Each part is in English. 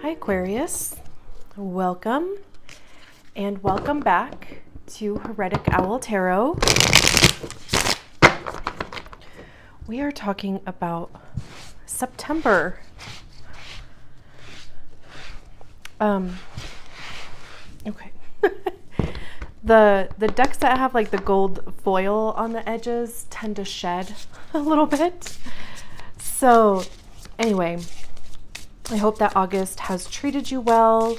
Hi Aquarius, welcome and welcome back to Heretic Owl Tarot. We are talking about September. Okay. The decks that have like the gold foil on the edges tend to shed a little bit. So anyway, I hope that August has treated you well,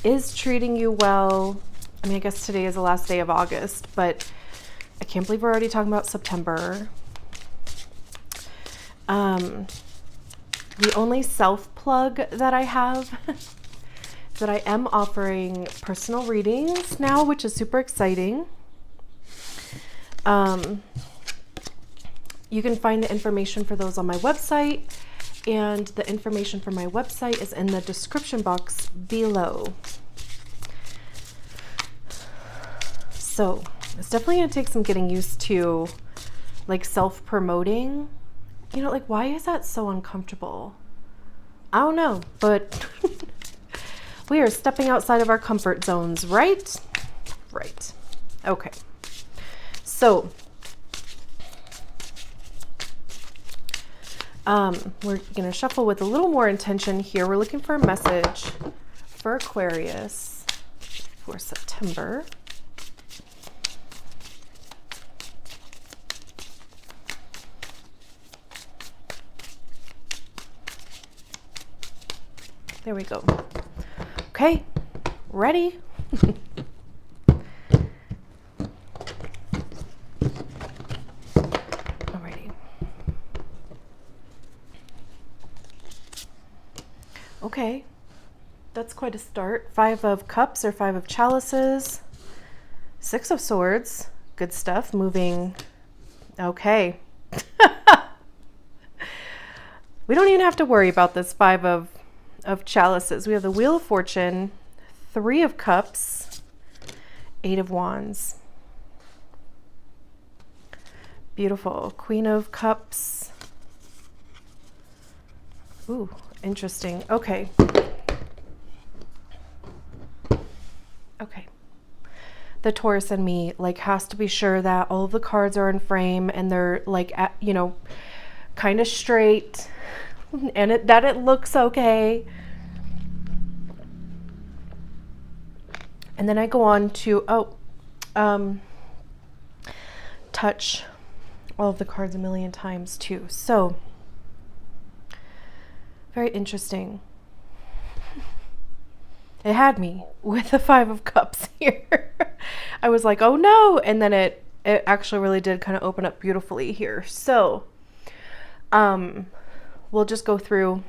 is treating you well. I mean, I guess today is the last day of August, but I can't believe we're already talking about September. The only self-plug that I have is that I am offering personal readings now, which is super exciting. You can find the information for those on my website, and the information for my website is in the description box below. So it's definitely going to take some getting used to, like, self-promoting. You know, like, why is that so uncomfortable? I don't know, but we are stepping outside of our comfort zones, right? Right. Okay. So we're going to shuffle with a little more intention here. We're looking for a message for Aquarius for September. There we go. Okay, ready? Alrighty. Okay, that's quite a start. 5 of Cups or 5 of Chalices. 6 of Swords. Good stuff. Moving. Okay. We don't even have to worry about this 5 of Chalices. We have the Wheel of Fortune, 3 of Cups, 8 of Wands. Beautiful. Queen of Cups. Ooh, interesting. Okay. Okay. The Taurus in me, like, has to be sure that all of the cards are in frame and they're, like, you know, kind of straight, and that it looks okay. And then I go on to touch all of the cards a million times too. So very interesting. It had me with the 5 of Cups here. I was like, oh no, and then it actually really did kind of open up beautifully here. So we'll just go through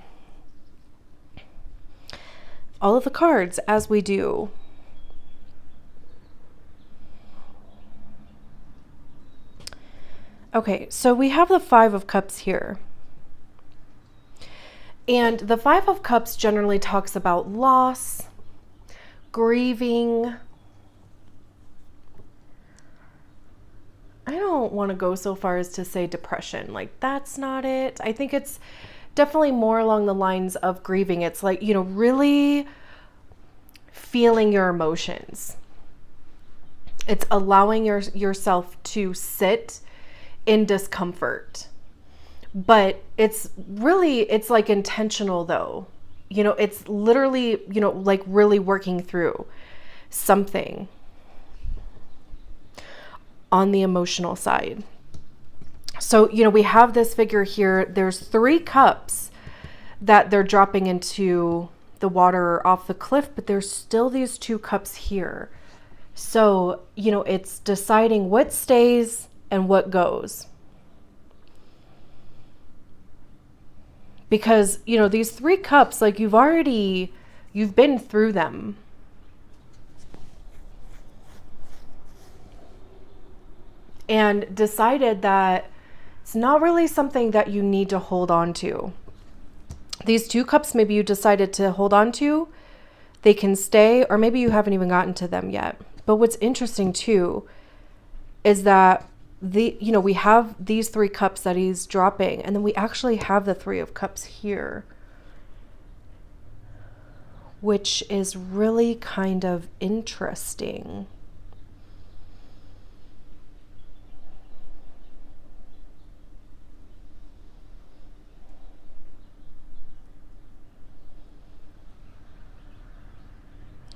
all of the cards as we do. Okay, so we have the 5 of Cups here. And the 5 of Cups generally talks about loss, grieving. I don't want to go so far as to say depression. Like, that's not it. I think it's definitely more along the lines of grieving. It's like, you know, really feeling your emotions. It's allowing yourself to sit in discomfort. But it's like intentional though. You know, it's literally, you know, like really working through something on the emotional side. So, you know, we have this figure here. There's 3 cups that they're dropping into the water or off the cliff, but there's still these 2 cups here. So, you know, it's deciding what stays and what goes. Because, you know, these 3 cups, like, you've been through them. And decided that it's not really something that you need to hold on to. These 2 cups, maybe you decided to hold on to, they can stay, or maybe you haven't even gotten to them yet. But what's interesting too is that we have these 3 cups that he's dropping, and then we actually have the 3 of Cups here. which is really kind of interesting.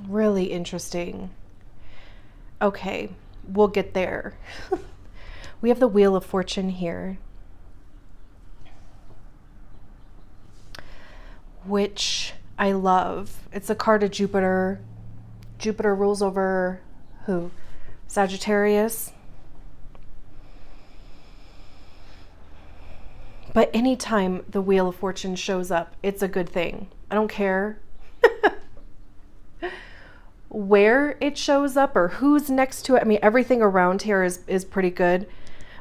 Really interesting. Okay, we'll get there. We have the Wheel of Fortune here, which I love. It's a card of Jupiter. Jupiter rules over who? Sagittarius. But anytime the Wheel of Fortune shows up, it's a good thing. I don't care where it shows up or who's next to it. I mean, everything around here is pretty good.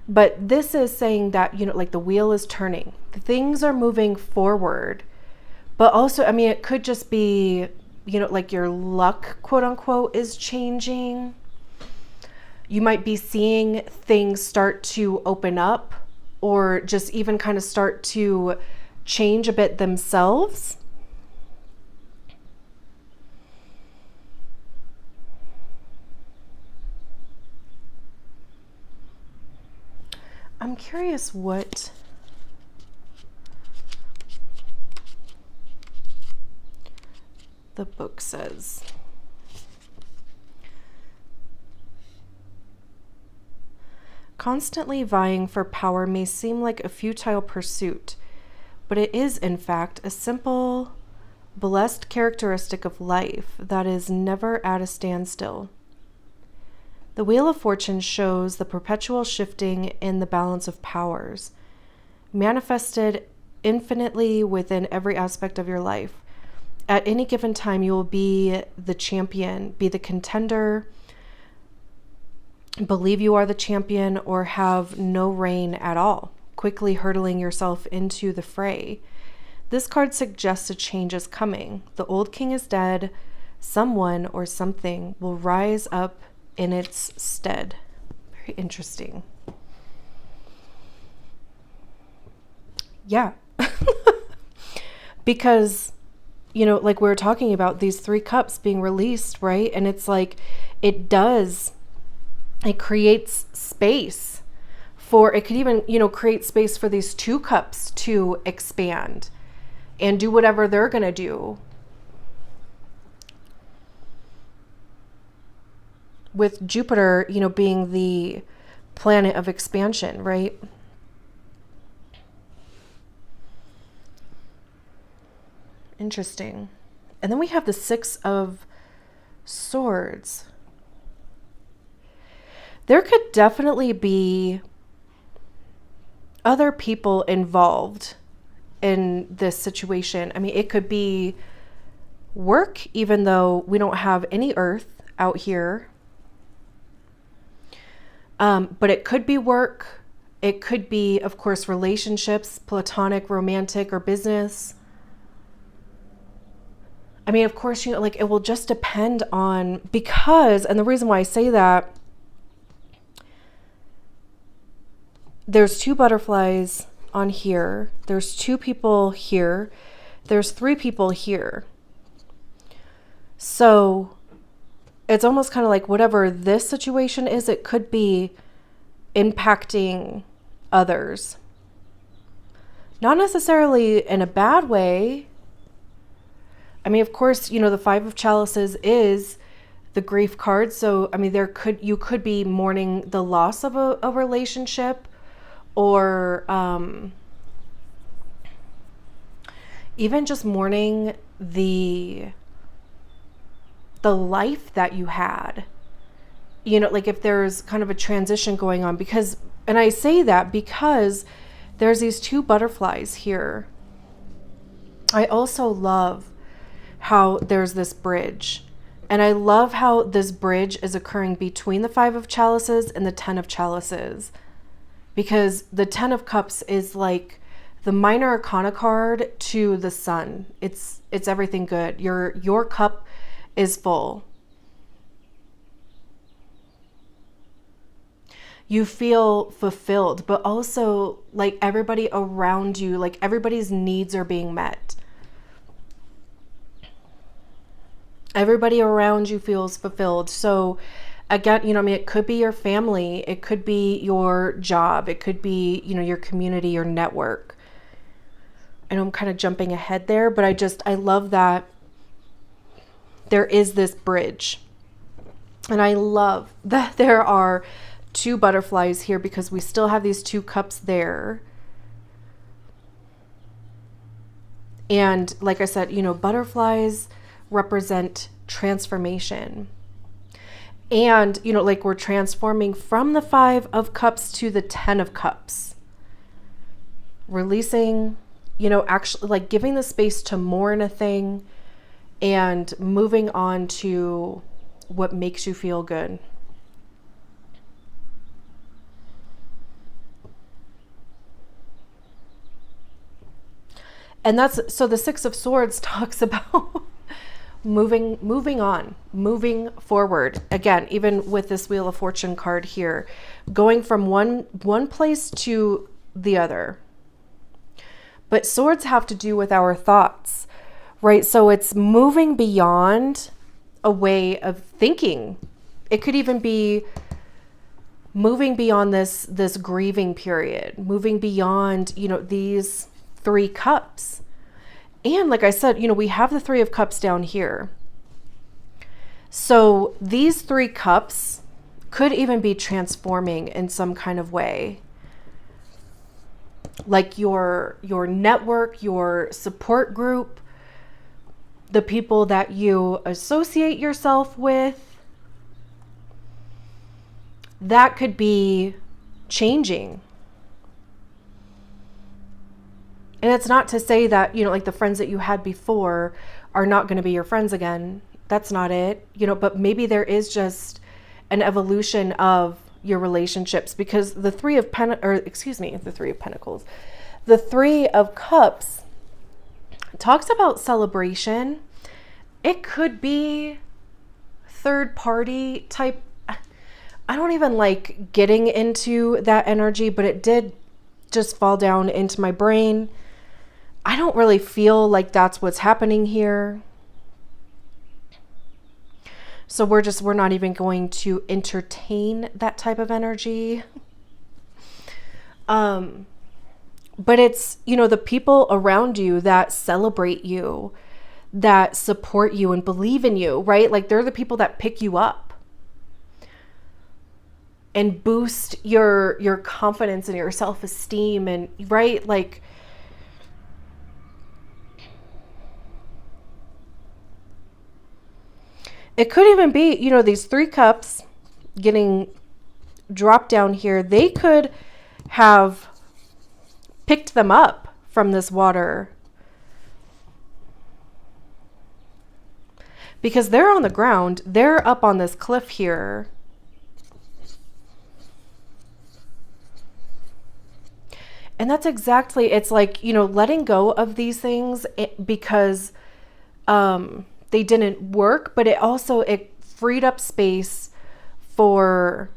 But this is saying that, like the wheel is turning. Things are moving forward. But also, I mean, it could just be, like your luck, quote unquote, is changing. You might be seeing things start to open up or just even kind of start to change a bit themselves. I'm curious what the book says. Constantly vying for power may seem like a futile pursuit, but it is, in fact, a simple, blessed characteristic of life that is never at a standstill. The Wheel of Fortune shows the perpetual shifting in the balance of powers, manifested infinitely within every aspect of your life. At any given time, you will be the champion, be the contender, believe you are the champion, or have no reign at all, quickly hurtling yourself into the fray. This card suggests a change is coming. The old king is dead. Someone or something will rise up in its stead. Very interesting. Yeah. Because, like we were talking about these 3 cups being released, right? And it's like, it creates space for, it could even, create space for these 2 cups to expand and do whatever they're going to do. With Jupiter, being the planet of expansion, right? Interesting. And then we have the 6 of Swords. There could definitely be other people involved in this situation. I mean, it could be work, even though we don't have any earth out here. But it could be work. It could be, of course, relationships, platonic, romantic, or business. I mean, of course, it will just depend on, because, and the reason why I say that, there's 2 butterflies on here. There's 2 people here. There's 3 people here. So it's almost kind of like whatever this situation is, it could be impacting others. Not necessarily in a bad way. I mean, of course, the 5 of Chalices is the grief card. So, I mean, you could be mourning the loss of a relationship, or even just mourning the life that you had, like if there's kind of a transition going on, because, and I say that because there's these 2 butterflies here. I also love how there's this bridge, and I love how this bridge is occurring between the 5 of Chalices and the 10 of Chalices, because the 10 of Cups is like the minor arcana card to the sun. It's everything good. Your cup is full. You feel fulfilled, but also like everybody around you, like everybody's needs are being met. Everybody around you feels fulfilled. So again, I mean, it could be your family, it could be your job, it could be, your community, your network. I know I'm kind of jumping ahead there, but I love that there is this bridge. And I love that there are 2 butterflies here, because we still have these 2 cups there. And like I said, butterflies represent transformation. And, like we're transforming from the 5 of cups to the 10 of cups. Releasing, actually like giving the space to mourn a thing and moving on to what makes you feel good. And so the 6 of Swords talks about moving on, moving forward. Again, even with this Wheel of Fortune card here, going from one place to the other. But swords have to do with our thoughts, right? So it's moving beyond a way of thinking. It could even be moving beyond this grieving period, moving beyond, these 3 cups. And like I said, we have the 3 of cups down here. So these 3 cups could even be transforming in some kind of way. Like your network, your support group, the people that you associate yourself with, that could be changing. And it's not to say that, like the friends that you had before are not going to be your friends again. That's not it, but maybe there is just an evolution of your relationships, because the 3 of Pentacles, the 3 of Cups talks about celebration. It could be third party type. I don't even like getting into that energy, but it did just fall down into my brain. I don't really feel like that's what's happening here. So we're not even going to entertain that type of energy. But it's, the people around you that celebrate you, that support you and believe in you, right? Like they're the people that pick you up and boost your confidence and your self-esteem, and right, like it could even be, these 3 cups getting dropped down here. They could have picked them up from this water, because they're on the ground. They're up on this cliff here. And that's exactly, it's like, letting go of these things because they didn't work, but it freed up space for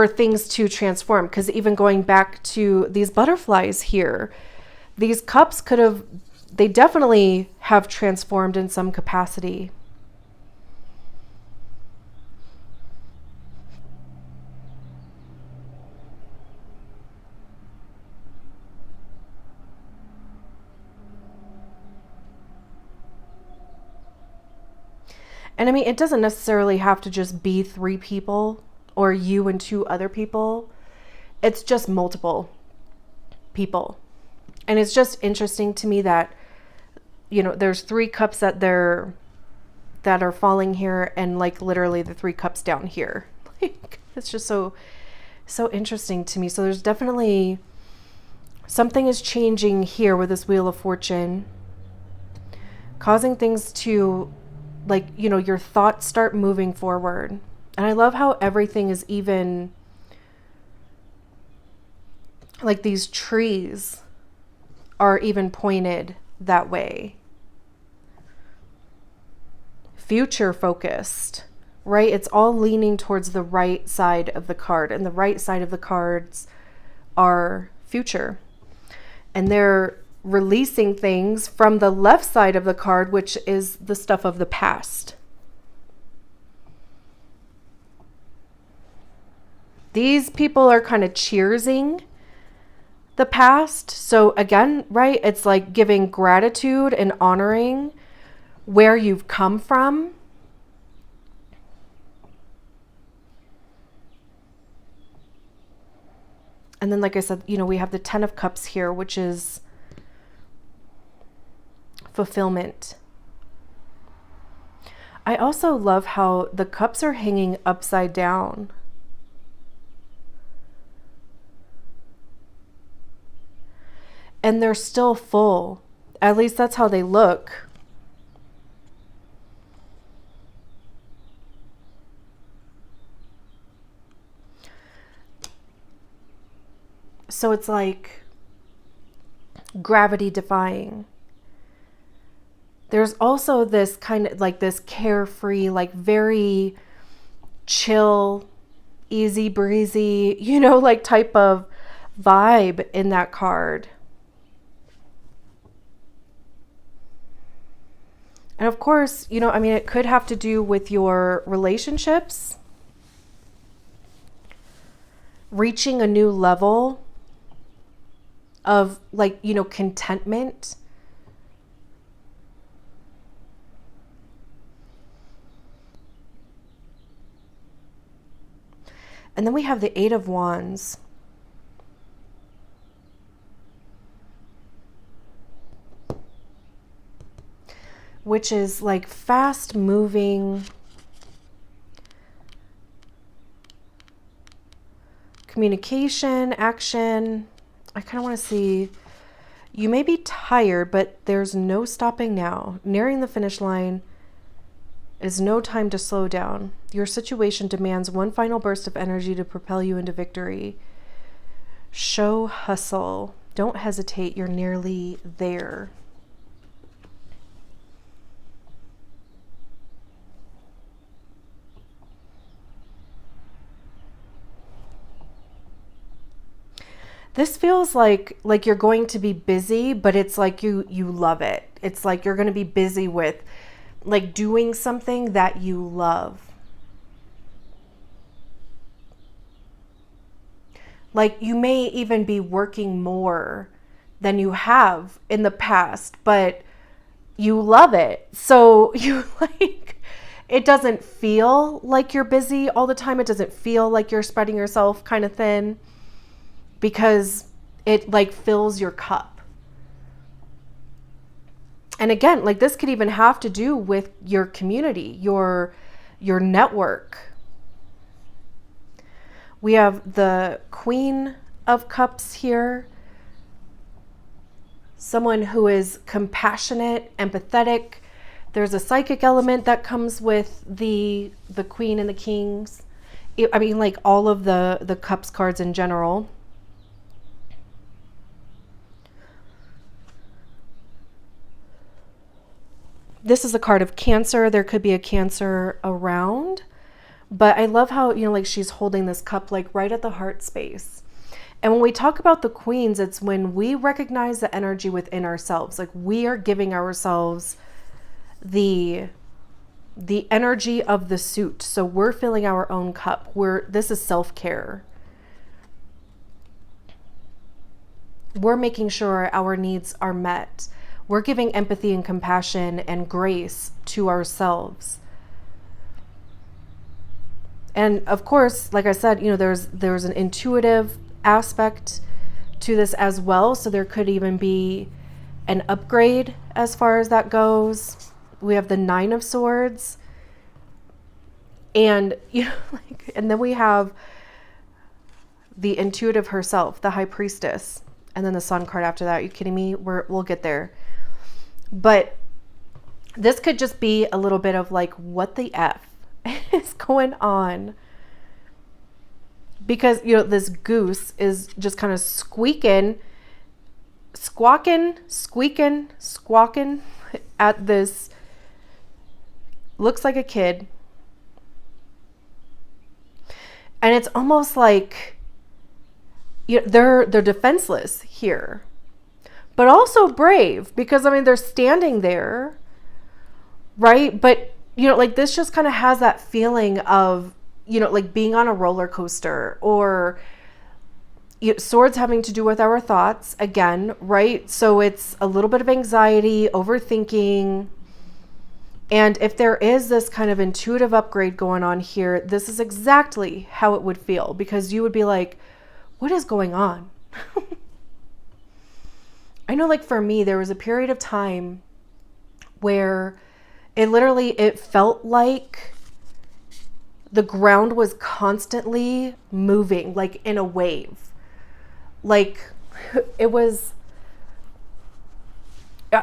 things to transform. Because even going back to these butterflies here, these cups they definitely have transformed in some capacity. And I mean, it doesn't necessarily have to just be 3 people or you and 2 other people. It's just multiple people. And it's just interesting to me that, there's 3 cups that are falling here, and like literally the 3 cups down here. Like, it's just so interesting to me. So there's definitely something is changing here with this Wheel of Fortune, causing things to, like, your thoughts start moving forward. And I love how everything is even, like these trees are even pointed that way. Future focused, right? It's all leaning towards the right side of the card, and the right side of the cards are future. And they're releasing things from the left side of the card, which is the stuff of the past. These people are kind of cheersing the past. So again, right, it's like giving gratitude and honoring where you've come from. And then, like I said, you know, we have the 10 of Cups here, which is fulfillment. I also love how the cups are hanging upside down. And they're still full. At least that's how they look. So it's like gravity defying. There's also this kind of like this carefree, like very chill, easy breezy, you know, like type of vibe in that card. And of course, you know, I mean, it could have to do with your relationships, reaching a new level of like, you know, contentment. And then we have the 8 of Wands. Which is like fast moving, communication, action. I kind of want to see, you may be tired, but there's no stopping now. Nearing the finish line is no time to slow down. Your situation demands one final burst of energy to propel you into victory. Show hustle. Don't hesitate. You're nearly there. This feels like you're going to be busy, but it's like you love it. It's like you're going to be busy with like doing something that you love. Like you may even be working more than you have in the past, but you love it. So you like, it doesn't feel like you're busy all the time. It doesn't feel like you're spreading yourself kind of thin, because it like fills your cup. And again, like this could even have to do with your community, your network. We have the Queen of Cups here. Someone who is compassionate, empathetic. There's a psychic element that comes with the Queen and the Kings. I mean, like all of the Cups cards in general. This is a card of Cancer. There could be a Cancer around, but I love how, you know, like she's holding this cup like right at the heart space. And when we talk about the queens, it's when we recognize the energy within ourselves. Like we are giving ourselves the energy of the suit. So we're filling our own cup. This is self-care. We're making sure our needs are met. We're giving empathy and compassion and grace to ourselves. And of course, like I said, you know, there's an intuitive aspect to this as well. So there could even be an upgrade as far as that goes. We have the 9 of Swords. And, you know, like, and then we have the intuitive herself, the High Priestess. And then the Sun card after that. Are you kidding me? We'll get there. But this could just be a little bit of like, what the F is going on? Because, you know, this goose is just kind of squawking at this, looks like a kid. And it's almost like, you know, they're defenseless here. but also brave, because I mean, they're standing there, right? But, you know, like this just kind of has that feeling of, you know, like being on a roller coaster, or swords having to do with our thoughts again, right? So it's a little bit of anxiety, overthinking. And if there is this kind of intuitive upgrade going on here, this is exactly how it would feel, because you would be like, what is going on? I know, like for me, there was a period of time where it felt like the ground was constantly moving, like in a wave. Like it was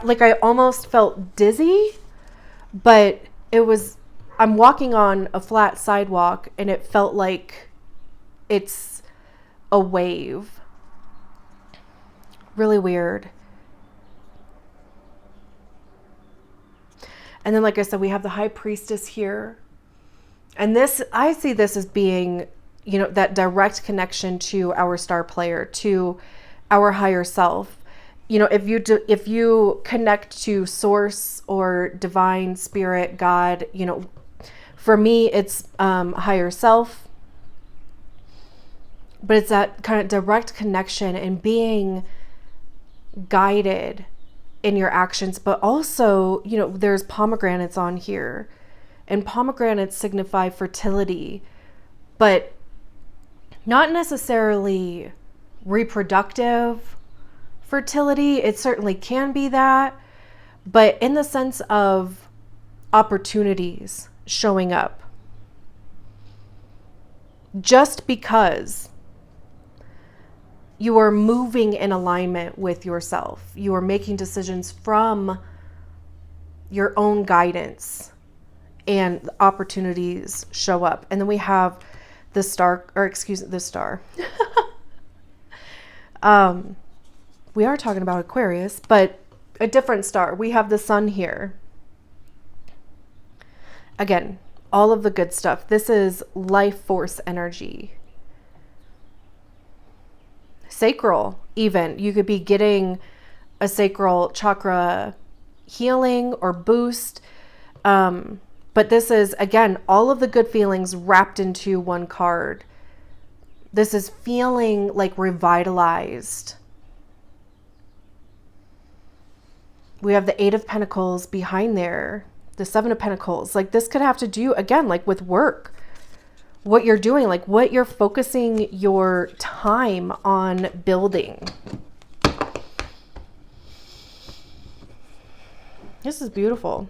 like I almost felt dizzy, but I'm walking on a flat sidewalk and it felt like it's a wave. Really weird. And then, like I said, we have the high priestess here. And this, I see this as being, you know, that direct connection to our star player, to our higher self. You know, if you connect to source or divine spirit, God, you know, for me, it's higher self. But it's that kind of direct connection and being guided in your actions. But also, you know, there's pomegranates on here, and pomegranates signify fertility, but not necessarily reproductive fertility. It certainly can be that, but in the sense of opportunities showing up. Just because you are moving in alignment with yourself, you are making decisions from your own guidance, and opportunities show up. And then we have the star. We are talking about Aquarius, but a different star. We have the sun here. Again, all of the good stuff. This is life force energy. Sacral, even. You could be getting a sacral chakra healing or boost. But this is, again, all of the good feelings wrapped into one card. This is feeling like revitalized. We have the 8 of Pentacles behind there, the 7 of Pentacles. Like this could have to do, again, like with work, what you're doing, like what you're focusing your time on building. This is beautiful.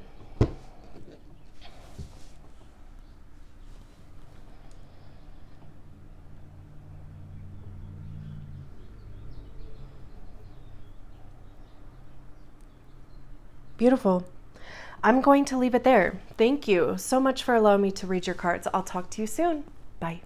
Beautiful. I'm going to leave it there. Thank you so much for allowing me to read your cards. I'll talk to you soon. Bye.